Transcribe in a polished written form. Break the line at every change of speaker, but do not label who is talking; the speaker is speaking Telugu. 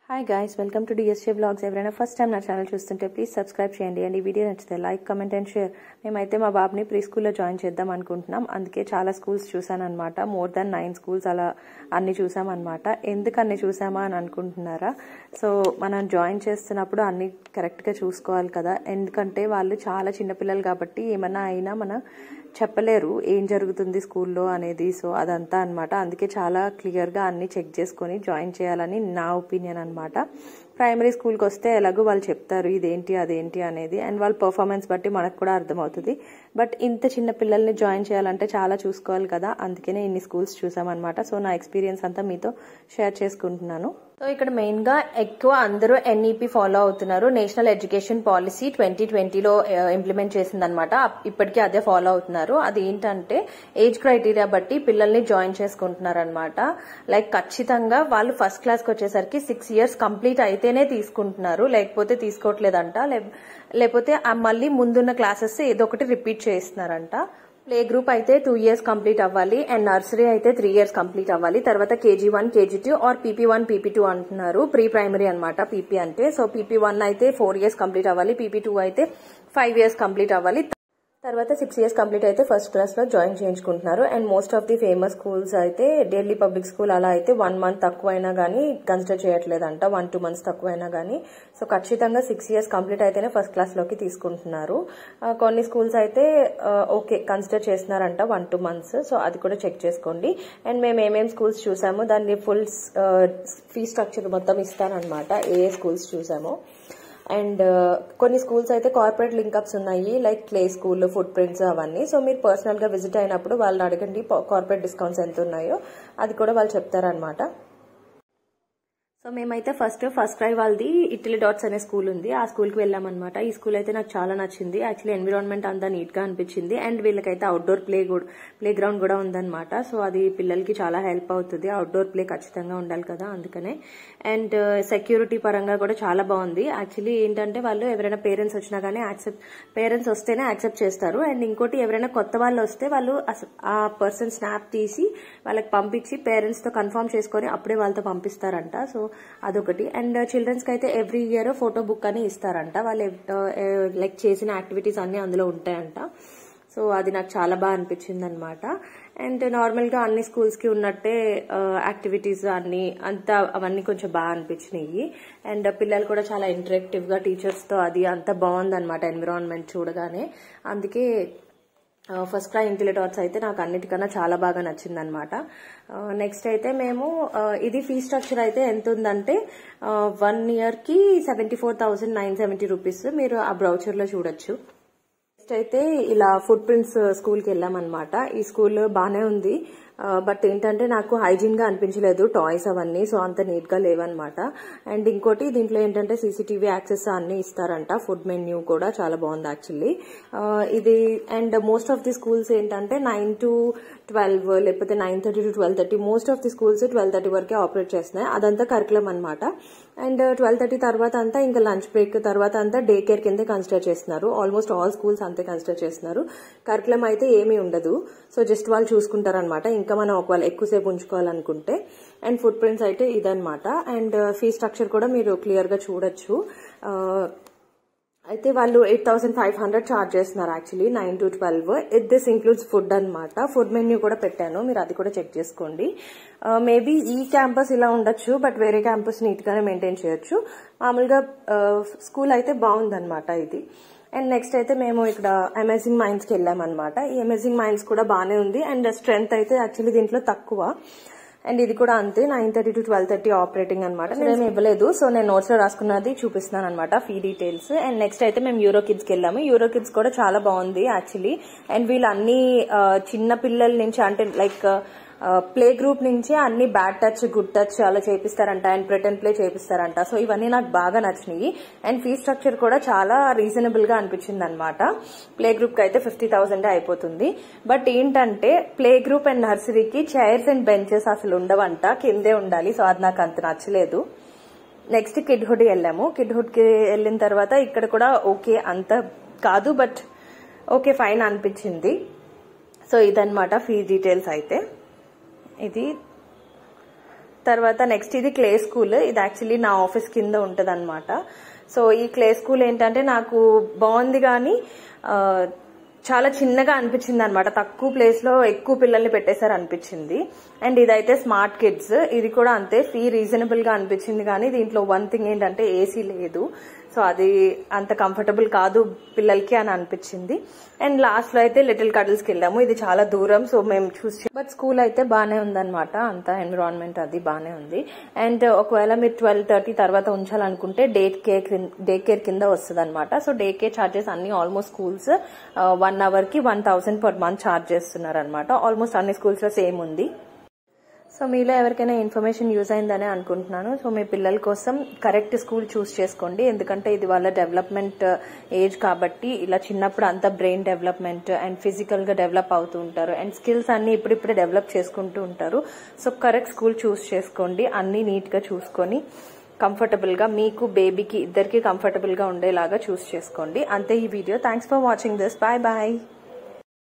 Hi guys, welcome to DSJ blogs. ఎవరైనా ఫస్ట్ టైం నా ఛానల్ చూస్తుంటే ప్లీజ్ సబ్స్క్రైబ్ చేయండి అండ్ ఈ వీడియో నచ్చితే లైక్, కమెంట్ అండ్ షేర్. మేమైతే మా బాబుని ప్రీ స్కూల్లో జాయిన్ చేద్దాం అనుకుంటున్నాం. అందుకే చాలా స్కూల్స్ చూసానమాట. మోర్ దాన్ 9 స్కూల్స్ అలా అన్ని చూసామన్నమాట. ఎందుకు అన్ని చూసామా అని అనుకుంటున్నారా? సో మనం జాయిన్ చేస్తున్నప్పుడు అన్ని కరెక్ట్గా చూసుకోవాలి కదా, ఎందుకంటే వాళ్ళు చాలా చిన్నపిల్లలు కాబట్టి ఏమన్నా అయినా మనం చెప్పలేరు ఏం జరుగుతుంది స్కూల్లో అనేది. సో అదంతా అనమాట. అందుకే చాలా క్లియర్గా అన్ని చెక్ చేసుకొని జాయిన్ చేయాలని నా ఒపీనియన్ అనమాట. ప్రైమరీ స్కూల్కి వస్తే ఎలాగో వాళ్ళు చెప్తారు ఇదేంటి అదేంటి అనేది, అండ్ వాళ్ళ పర్ఫార్మెన్స్ బట్టి మనకు కూడా అర్థమవుతుంది. బట్ ఇంత చిన్న పిల్లల్ని జాయిన్ చేయాలంటే చాలా చూసుకోవాలి కదా, అందుకనే ఇన్ని స్కూల్స్ చూసామన్నమాట. సో నా ఎక్స్పీరియన్స్ అంతా మీతో షేర్ చేసుకుంటున్నాను. సో ఇక్కడ మెయిన్ గా ఎక్కువ అందరూ ఎన్ఈపీ ఫాలో అవుతున్నారు. నేషనల్ ఎడ్యుకేషన్ పాలసీ 2020లో ఇంప్లిమెంట్ చేసిందనమాట. ఇప్పటికీ అదే ఫాలో అవుతున్నారు. అది ఏంటంటే ఏజ్ క్రైటీరియా బట్టి పిల్లల్ని జాయిన్ చేసుకుంటున్నారు అనమాట. లైక్ ఖచ్చితంగా వాళ్ళు ఫస్ట్ క్లాస్కి వచ్చేసరికి 6 years కంప్లీట్ అయితేనే తీసుకుంటున్నారు, లేకపోతే తీసుకోవట్లేదంట. లేకపోతే మళ్ళీ ముందున్న క్లాసెస్ ఏదో ఒకటి రిపీట్ చేస్తున్నారంట. ప్లే గ్రూప్ అయితే 2 years కంప్లీట్ అవ్వాలి అండ్ నర్సరీ అయితే 3 years కంప్లీట్ అవ్వాలి. తర్వాత KG1, KG2 are PP1, PP2 అంటున్నారు. ప్రీ ప్రైమరీ అనమాట PP అంటే. సో PP1 అయితే 4 years కంప్లీట్ అవ్వాలి, PP2 అయితే 5 years కంప్లీట్ అవ్వాలి. తర్వాత 6 years కంప్లీట్ అయితే ఫస్ట్ క్లాస్ లో జాయిన్ చేయించుకుంటున్నారు. And most of the famous schools అయితే ఢిల్లీ పబ్లిక్ స్కూల్ అలా అయితే 1 month తక్కువైనా గానీ కన్సిడర్ చేయట్లేదంట, 1-2 months తక్కువైనా గానీ. సో ఖచ్చితంగా 6 years కంప్లీట్ అయితేనే ఫస్ట్ క్లాస్ లోకి తీసుకుంటున్నారు. కొన్ని స్కూల్స్ అయితే ఓకే కన్సిడర్ చేస్తున్నారంట 1-2 months. సో అది కూడా చెక్ చేసుకోండి. అండ్ మేము ఏమేమి స్కూల్స్ చూసామో దాన్ని ఫుల్ ఫీ స్ట్రక్చర్ మొత్తం ఇస్తానన్నమాట, ఏ స్కూల్స్ చూసామో. అండ్ కొన్ని స్కూల్స్ అయితే కార్పొరేట్ లింకప్స్ ఉన్నాయి, like play school, foot prints అవన్నీ. సో మీరు పర్సనల్ గా విజిట్ అయినప్పుడు వాళ్ళని అడగండి కార్పొరేట్ డిస్కౌంట్స్ ఎంత ఉన్నాయో, అది కూడా వాళ్ళు చెప్తారనమాట. సో మేమైతే ఫస్ట్ క్రై వాళ్ళది ఇటలీ డాట్స్ అనే స్కూల్ ఉంది, ఆ స్కూల్కి వెళ్ళామన్నమాట. ఈ స్కూల్ అయితే నాకు చాలా నచ్చింది. యాక్చువల్లీ ఎన్విరాన్మెంట్ అంతా నీట్ గా అనిపించింది. అండ్ వీళ్ళకైతే అవుట్డోర్ ప్లే గ్రౌండ్ కూడా ఉందన్నమాట. సో అది పిల్లలకి చాలా హెల్ప్ అవుతుంది. అవుట్డోర్ ప్లే ఖచ్చితంగా ఉండాలి కదా, అందుకనే. అండ్ సెక్యూరిటీ పరంగా కూడా చాలా బాగుంది. యాక్చువల్లీ ఏంటంటే వాళ్ళు ఎవరైనా పేరెంట్స్ వచ్చినా కానీ పేరెంట్స్ వస్తేనే యాక్సెప్ట్ చేస్తారు. అండ్ ఇంకోటి ఎవరైనా కొత్త వాళ్ళు వస్తే వాళ్ళు ఆ పర్సన్ స్నాప్ తీసి వాళ్ళకి పంపించి పేరెంట్స్ తో కన్ఫర్మ్ చేసుకొని అప్పుడే వాళ్ళతో పంపిస్తారంట. సో అదొకటి. అండ్ చిల్డ్రన్స్ కి అయితే ఎవ్రీ ఇయర్ ఫోటో బుక్ అని ఇస్తారంట. వాళ్ళు లైక్ చేసిన యాక్టివిటీస్ అన్ని అందులో ఉంటాయంట. సో అది నాకు చాలా బాగా అనిపించింది అనమాట. అండ్ నార్మల్ గా అన్ని స్కూల్స్ కి ఉన్నట్టే యాక్టివిటీస్ అవన్నీ కొంచెం బాగా అనిపించినాయి. అండ్ పిల్లలు కూడా చాలా ఇంటరాక్టివ్ గా టీచర్స్ తో అది అంతా బాగుందన్నమాట ఎన్విరాన్మెంట్ చూడగానే. అందుకే ఫస్ట్ క్రై ఇటలీ డాట్స్ అయితే నాకు అన్నిటికన్నా చాలా బాగా నచ్చింది అనమాట. నెక్స్ట్ అయితే మేము ఇది ఫీ స్ట్రక్చర్ అయితే ఎంత ఉందంటే 1 year కి 74,970 రూపీస్. మీరు ఆ బ్రౌచర్ లో చూడొచ్చు. నెక్స్ట్ అయితే ఇలా ఫుట్ ప్రింట్స్ స్కూల్ కి వెళ్ళామన్నమాట. ఈ స్కూల్ బానే ఉంది, బట్ ఏంటంటే నాకు హైజీన్ గా అనిపించలేదు టాయ్స్ అవన్నీ. సో అంత నీట్ గా లేవన్నమాట. అండ్ ఇంకోటి దీంట్లో ఏంటంటే CCTV యాక్సెస్ అన్ని ఇస్తారంట. ఫుడ్ మెన్యూ కూడా చాలా బాగుంది యాక్చువల్లీ ఇది. And most of the schools ఏంటంటే 9 to 12 లేకపోతే 9:30 to 12:30. Most of the schools 12:30 వరకే ఆపరేట్ చేస్తున్నాయి. అదంతా కరికులం అనమాట. అండ్ 12:30 తర్వాత అంతా ఇంకా లంచ్ బ్రేక్ తర్వాత అంతా డే కేర్ కింద కన్సిడర్ చేస్తున్నారు. ఆల్మోస్ట్ ఆల్ స్కూల్స్ అంతే కన్సిడర్ చేస్తున్నారు. కరికులం అయితే ఏమీ ఉండదు. సో జస్ట్ వాళ్ళు చూసుకుంటారు అనమాట, ఇంకా మనం ఒకవేళ ఎక్కువసేపు ఉంచుకోవాలనుకుంటే. అండ్ ఫుట్ ప్రింట్స్ అయితే ఇదనమాట. అండ్ ఫీ స్ట్రక్చర్ కూడా మీరు క్లియర్ గా చూడొచ్చు. అయితే వాళ్ళు 8,500 ఛార్జ్ చేస్తున్నారు actually 9 to 12. This includes food అనమాట. ఫుడ్ మెన్యూ కూడా పెట్టాను, మీరు అది కూడా చెక్ చేసుకోండి. మేబీ ఈ క్యాంపస్ ఇలా ఉండొచ్చు, బట్ వేరే క్యాంపస్ నీట్ గానే మెయింటైన్ చేయొచ్చు. మామూలుగా స్కూల్ అయితే బాగుందన్నమాట ఇది. అండ్ నెక్స్ట్ అయితే మేము ఇక్కడ అమేజింగ్ మైండ్స్ కి వెళ్ళామన్నమాట. ఈ అమేజింగ్ మైండ్స్ కూడా బాగానే ఉంది. అండ్ స్ట్రెంత్ అయితే యాక్చువల్లీ దీంట్లో తక్కువ. అండ్ ఇది కూడా అంతే 9:30 to 12:30 ఆపరేటింగ్ అనమాట. నేను ఇవ్వలేదు, సో నేను నోట్స్ లో రాసుకున్నది చూపిస్తున్నాను అనమాట, ఫీ డీటెయిల్స్. అండ్ నెక్స్ట్ అయితే మేము యూరో కిడ్స్ కి వెళ్ళాము. యూరో కిడ్స్ కూడా చాలా బాగుంది యాక్చువల్లీ. అండ్ వీళ్ళు అన్ని చిన్న పిల్లల నుంచి అంటే లైక్ ప్లే గ్రూప్ నుంచి అన్ని బ్యాడ్ టచ్, గుడ్ టచ్ అలా చేపిస్తారంట. అండ్ ప్రిటెండ్ ప్లే చేపిస్తారంట. సో ఇవన్నీ నాకు బాగా నచ్చినాయి. అండ్ ఫీ స్ట్రక్చర్ కూడా చాలా రీజనబుల్ గా అనిపించింది అనమాట. ప్లే గ్రూప్ కి అయితే 50,000 అయిపోతుంది. బట్ ఏంటంటే ప్లే గ్రూప్ అండ్ నర్సరీకి చైర్స్ అండ్ బెంచెస్ అసలు ఉండవంట, కిందే ఉండాలి. సో అది నాకు అంత నచ్చలేదు. నెక్స్ట్ కిడ్ హుడ్ వెళ్ళాము. కిడ్ హుడ్ కి వెళ్ళిన తర్వాత ఇక్కడ కూడా ఓకే అంత కాదు, బట్ ఓకే ఫైన్ అనిపించింది. సో ఇదన్నమాట ఫీ డీటెయిల్స్ అయితే. ఇది తర్వాత నెక్స్ట్ ఇది క్లే స్కూల్. ఇది యాక్చువల్లీ నా ఆఫీస్ కింద ఉంటది అనమాట. సో ఈ క్లే స్కూల్ ఏంటంటే నాకు బాగుంది కానీ చాలా చిన్నగా అనిపించింది అనమాట. తక్కువ ప్లేస్ లో ఎక్కువ పిల్లల్ని పెట్టేశారు అనిపించింది. అండ్ ఇదైతే స్మార్ట్ కిడ్స్. ఇది కూడా అంతే ఫీ రీజనబుల్ గా అనిపించింది కానీ దీంట్లో వన్ థింగ్ ఏంటంటే ఏసీ లేదు. సో అది అంత కంఫర్టబుల్ కాదు పిల్లలకి అని అనిపించింది. అండ్ లాస్ట్ లో అయితే లిటిల్ కడిల్స్ కి వెళ్ళాము. ఇది చాలా దూరం, సో మేము చూసి బట్ స్కూల్ అయితే బాగానే ఉందన్నమాట. అంత ఎన్విరాన్మెంట్ అది బాగానే ఉంది. అండ్ ఒకవేళ మీరు 12:30 తర్వాత ఉంచాలనుకుంటే డే కేర్ కింద వస్తుంది అనమాట. సో డే కేర్ చార్జెస్ అన్ని ఆల్మోస్ట్ స్కూల్స్ 1 అవర్ కి 1000 per month చార్జ్ చేస్తున్నారు అనమాట. ఆల్మోస్ట్ అన్ని స్కూల్స్ లో సేమ్ ఉంది. సో మీలో ఎవరికైనా ఇన్ఫర్మేషన్ యూజ్ అయిందని అనుకుంటున్నాను. సో మీ పిల్లల కోసం కరెక్ట్ స్కూల్ చూస్ చేసుకోండి. ఎందుకంటే ఇది వాళ్ళ డెవలప్మెంట్ ఏజ్ కాబట్టి ఇలా చిన్నప్పుడు అంతా బ్రెయిన్ డెవలప్మెంట్ అండ్ ఫిజికల్ గా డెవలప్ అవుతూ ఉంటారు. అండ్ స్కిల్స్ అన్ని ఇప్పుడిప్పుడే డెవలప్ చేసుకుంటూ ఉంటారు. సో కరెక్ట్ స్కూల్ చూస్ చేసుకోండి. అన్ని నీట్ గా చూసుకొని కంఫర్టబుల్ గా మీకు బేబీకి ఇద్దరికి కంఫర్టబుల్ గా ఉండేలాగా చూస్ చేసుకోండి. అంతే ఈ video. Thanks for watching this. Bye bye.